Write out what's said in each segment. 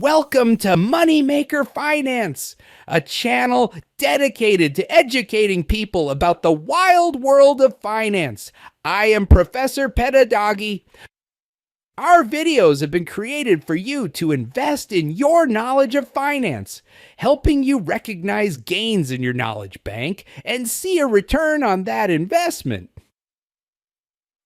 Welcome to Moneymaker Finance, a channel dedicated to educating people about the wild world of finance. I am Professor Pedagogy. Our videos have been created for you to invest in your knowledge of finance, helping you recognize gains in your knowledge bank and see a return on that investment.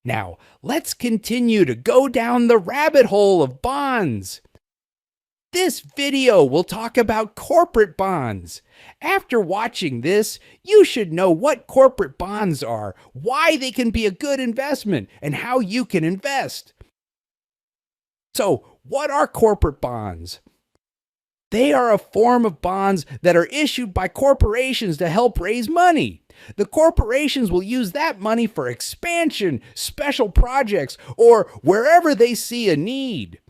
Now, let's continue to go down the rabbit hole of bonds. This video will talk about corporate bonds. After watching this, you should know what corporate bonds are, why they can be a good investment, and how you can invest. So, what are corporate bonds? They are a form of bonds that are issued by corporations to help raise money. The corporations will use that money for expansion, special projects, or wherever they see a need.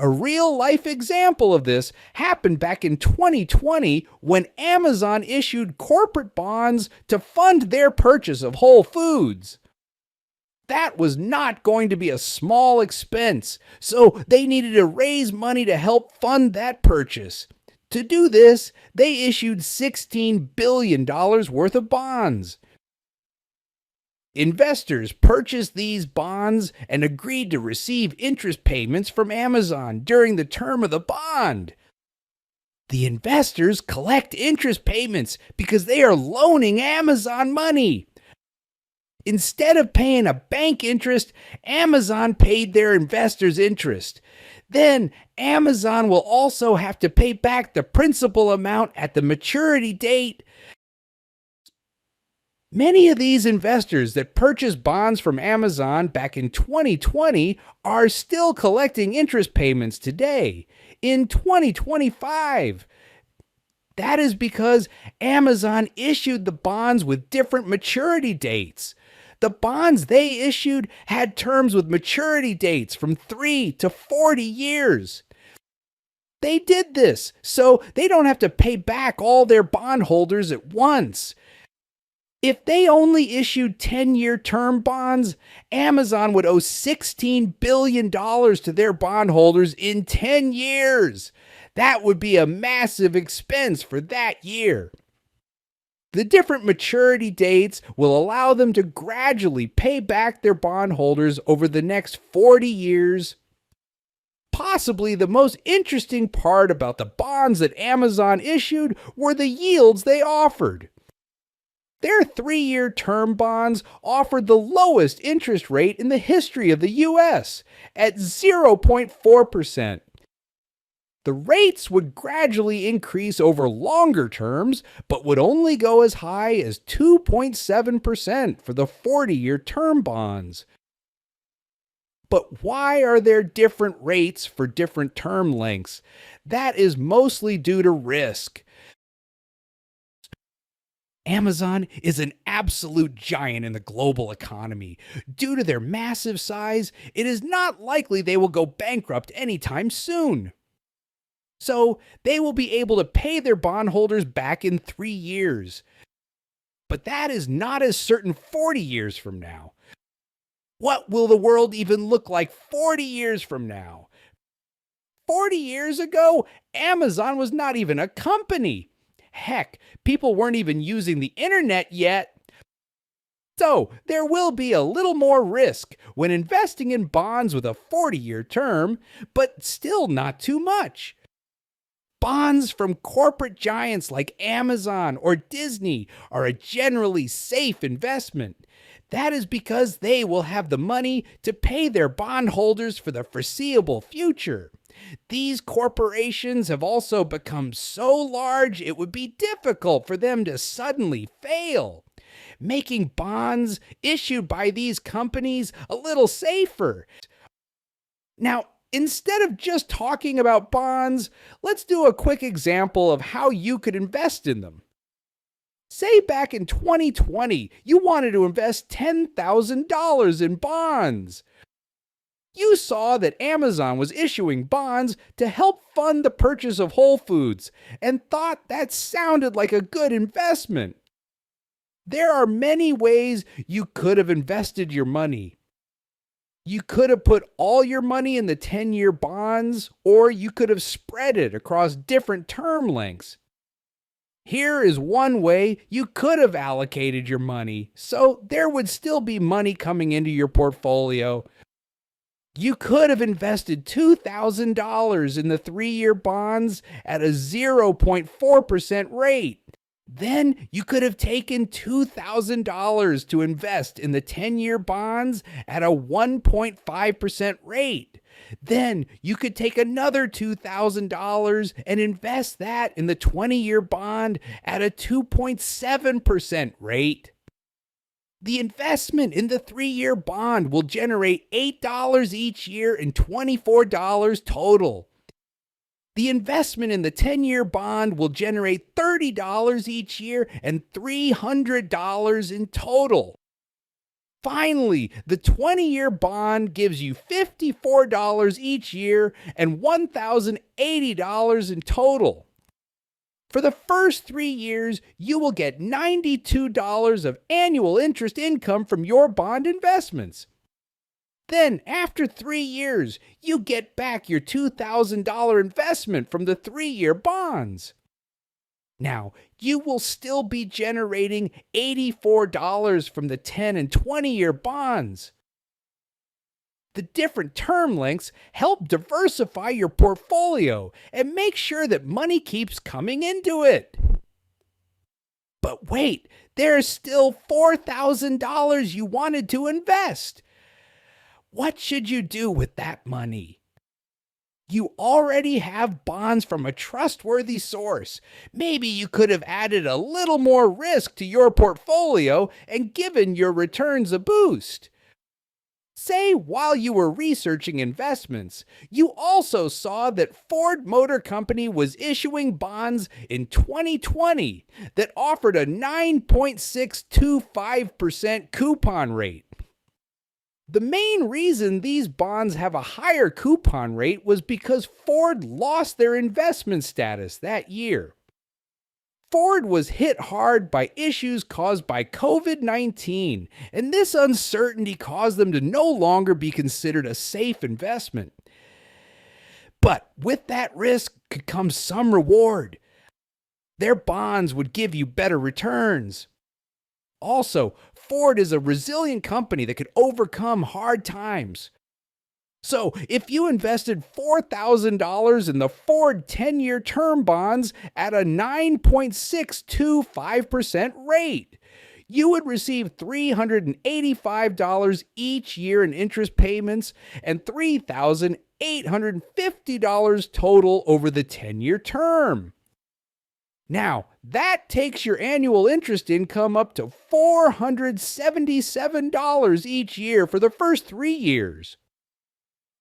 A real-life example of this happened back in 2020 when Amazon issued corporate bonds to fund their purchase of Whole Foods. That was not going to be a small expense, so they needed to raise money to help fund that purchase. To do this, they issued $16 billion worth of bonds. Investors purchased these bonds and agreed to receive interest payments from Amazon during the term of the bond. The investors collect interest payments because they are loaning Amazon money. Instead of paying a bank interest, Amazon paid their investors interest. Then Amazon will also have to pay back the principal amount at the maturity date. Many of these investors that purchased bonds from Amazon back in 2020 are still collecting interest payments today, in 2025. That is because Amazon issued the bonds with different maturity dates. The bonds they issued had terms with maturity dates from 3 to 40 years. They did this so they don't have to pay back all their bondholders at once. If they only issued 10-year term bonds, Amazon would owe $16 billion to their bondholders in 10 years. That would be a massive expense for that year. The different maturity dates will allow them to gradually pay back their bondholders over the next 40 years. Possibly the most interesting part about the bonds that Amazon issued were the yields they offered. Their 3-year term bonds offered the lowest interest rate in the history of the U.S. at 0.4%. The rates would gradually increase over longer terms, but would only go as high as 2.7% for the 40-year term bonds. But why are there different rates for different term lengths? That is mostly due to risk. Amazon is an absolute giant in the global economy. Due to their massive size, it is not likely they will go bankrupt anytime soon. So they will be able to pay their bondholders back in 3 years. But that is not as certain 40 years from now. What will the world even look like 40 years from now? 40 years ago, Amazon was not even a company. Heck, people weren't even using the internet yet. So there will be a little more risk when investing in bonds with a 40-year term, but still not too much. Bonds from corporate giants like Amazon or Disney are a generally safe investment. That is because they will have the money to pay their bondholders for the foreseeable future. These corporations have also become so large it would be difficult for them to suddenly fail, making bonds issued by these companies a little safer. Now, instead of just talking about bonds, let's do a quick example of how you could invest in them. Say back in 2020, you wanted to invest $10,000 in bonds. You saw that Amazon was issuing bonds to help fund the purchase of Whole Foods and thought that sounded like a good investment. There are many ways you could have invested your money. You could have put all your money in the 10-year bonds, or you could have spread it across different term lengths. Here is one way you could have allocated your money, so there would still be money coming into your portfolio. You could have invested $2,000 in the 3-year bonds at a 0.4% rate. Then you could have taken $2,000 to invest in the 10-year bonds at a 1.5% rate. Then you could take another $2,000 and invest that in the 20-year bond at a 2.7% rate. The investment in the 3-year bond will generate $8 each year and $24 total. The investment in the 10-year bond will generate $30 each year and $300 in total. Finally, the 20-year bond gives you $54 each year and $1,080 in total. For the first 3 years, you will get $92 of annual interest income from your bond investments. Then, after 3 years, you get back your $2,000 investment from the 3-year bonds. Now, you will still be generating $84 from the 10 and 20-year bonds. The different term lengths help diversify your portfolio and make sure that money keeps coming into it. But wait, there's still $4,000 you wanted to invest. What should you do with that money? You already have bonds from a trustworthy source. Maybe you could have added a little more risk to your portfolio and given your returns a boost. Say while you were researching investments, you also saw that Ford Motor Company was issuing bonds in 2020 that offered a 9.625% coupon rate. The main reason these bonds have a higher coupon rate was because Ford lost their investment status that year. Ford was hit hard by issues caused by COVID-19, and this uncertainty caused them to no longer be considered a safe investment. But with that risk could come some reward. Their bonds would give you better returns. Also, Ford is a resilient company that could overcome hard times. So, if you invested $4,000 in the Ford 10-year term bonds at a 9.625% rate, you would receive $385 each year in interest payments and $3,850 total over the 10-year term. Now, that takes your annual interest income up to $477 each year for the first 3 years.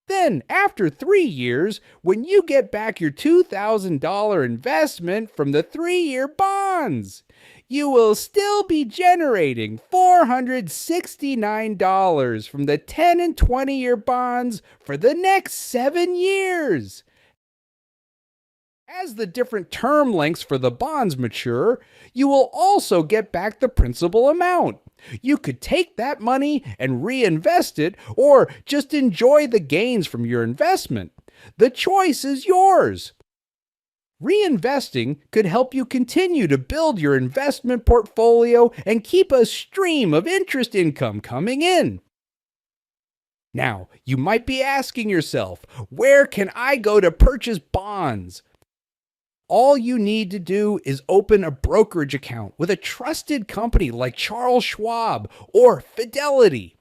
Then, after 3 years, when you get back your $2,000 investment from the 3-year bonds, you will still be generating $469 from the 10 and 20-year bonds for the next 7 years. As the different term lengths for the bonds mature, you will also get back the principal amount. You could take that money and reinvest it, or just enjoy the gains from your investment. The choice is yours. Reinvesting could help you continue to build your investment portfolio and keep a stream of interest income coming in. Now, you might be asking yourself, where can I go to purchase bonds? All you need to do is open a brokerage account with a trusted company like Charles Schwab or Fidelity.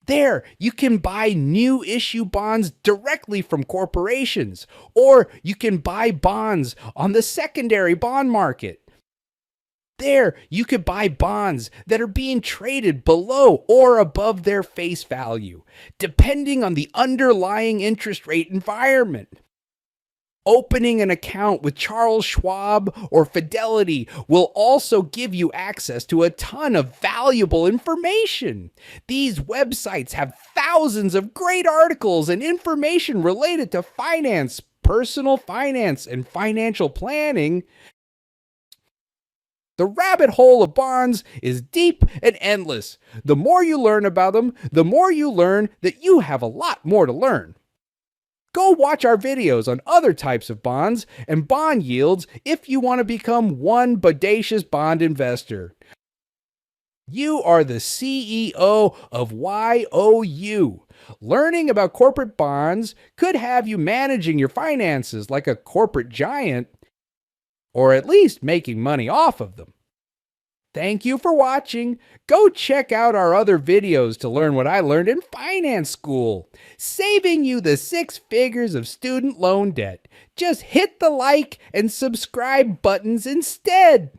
There, you can buy new issue bonds directly from corporations, or you can buy bonds on the secondary bond market. There, you could buy bonds that are being traded below or above their face value, depending on the underlying interest rate environment. Opening an account with Charles Schwab or Fidelity will also give you access to a ton of valuable information. These websites have thousands of great articles and information related to finance, personal finance, and financial planning. The rabbit hole of bonds is deep and endless. The more you learn about them, the more you learn that you have a lot more to learn. Go watch our videos on other types of bonds and bond yields if you want to become one bodacious bond investor. You are the CEO of YOU. Learning about corporate bonds could have you managing your finances like a corporate giant, or at least making money off of them. Thank you for watching. Go check out our other videos to learn what I learned in finance school, saving you the 6 figures of student loan debt. Just hit the like and subscribe buttons instead.